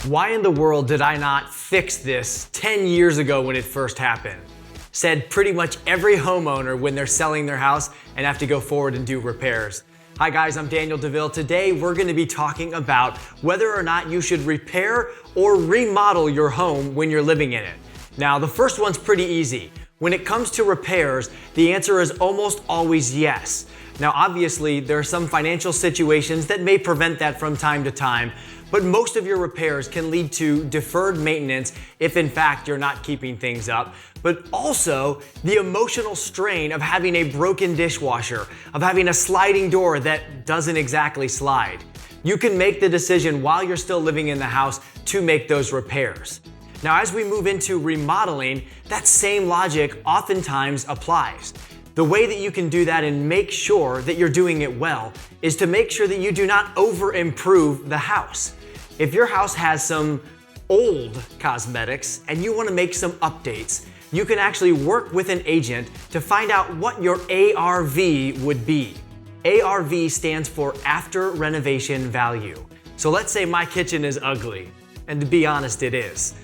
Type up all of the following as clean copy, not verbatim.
Why in the world did I not fix this 10 years ago when it first happened? Said pretty much every homeowner when they're selling their house and have to go forward and do repairs. Hi guys, I'm Daniel DeVille. Today we're going to be talking about whether or not you should repair or remodel your home when you're living in it. Now the first one's pretty easy. When it comes to repairs, the answer is almost always yes. Now obviously there are some financial situations that may prevent that from time to time, but most of your repairs can lead to deferred maintenance if in fact you're not keeping things up, but also the emotional strain of having a broken dishwasher, of having a sliding door that doesn't exactly slide. You can make the decision while you're still living in the house to make those repairs. Now, as we move into remodeling, that same logic oftentimes applies. The way that you can do that and make sure that you're doing it well is to make sure that you do not over-improve the house. If your house has some old cosmetics and you want to make some updates, you can actually work with an agent to find out what your ARV would be. ARV stands for after renovation value. So let's say my kitchen is ugly, and to be honest, it is.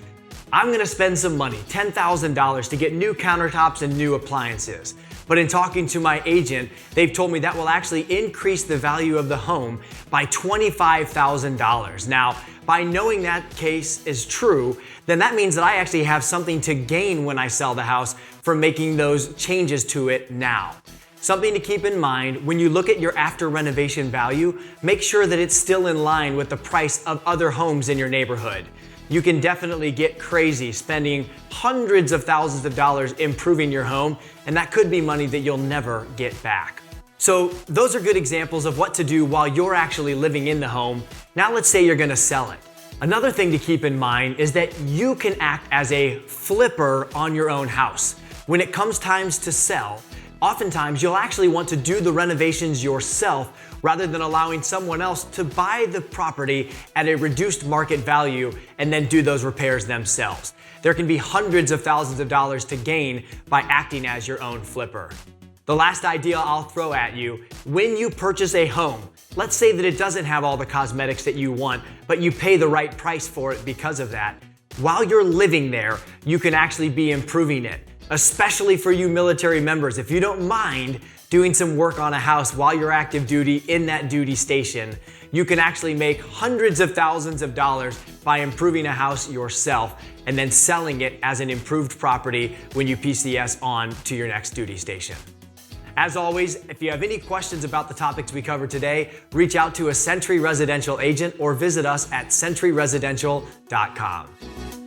I'm gonna spend some money, $10,000, to get new countertops and new appliances. But in talking to my agent, they've told me that will actually increase the value of the home by $25,000. Now, by knowing that case is true, then that means that I actually have something to gain when I sell the house from making those changes to it now. Something to keep in mind when you look at your after renovation value, make sure that it's still in line with the price of other homes in your neighborhood. You can definitely get crazy spending hundreds of thousands of dollars improving your home, and that could be money that you'll never get back. So those are good examples of what to do while you're actually living in the home. Now let's say you're gonna sell it. Another thing to keep in mind is that you can act as a flipper on your own house. When it comes times to sell, oftentimes you'll actually want to do the renovations yourself rather than allowing someone else to buy the property at a reduced market value and then do those repairs themselves. There can be hundreds of thousands of dollars to gain by acting as your own flipper. The last idea I'll throw at you, when you purchase a home, let's say that it doesn't have all the cosmetics that you want, but you pay the right price for it because of that. While you're living there, you can actually be improving it, especially for you military members. If you don't mind doing some work on a house while you're active duty in that duty station, you can actually make hundreds of thousands of dollars by improving a house yourself and then selling it as an improved property when you PCS on to your next duty station. As always, if you have any questions about the topics we covered today, reach out to a Sentry residential agent or visit us at sentryresidential.com.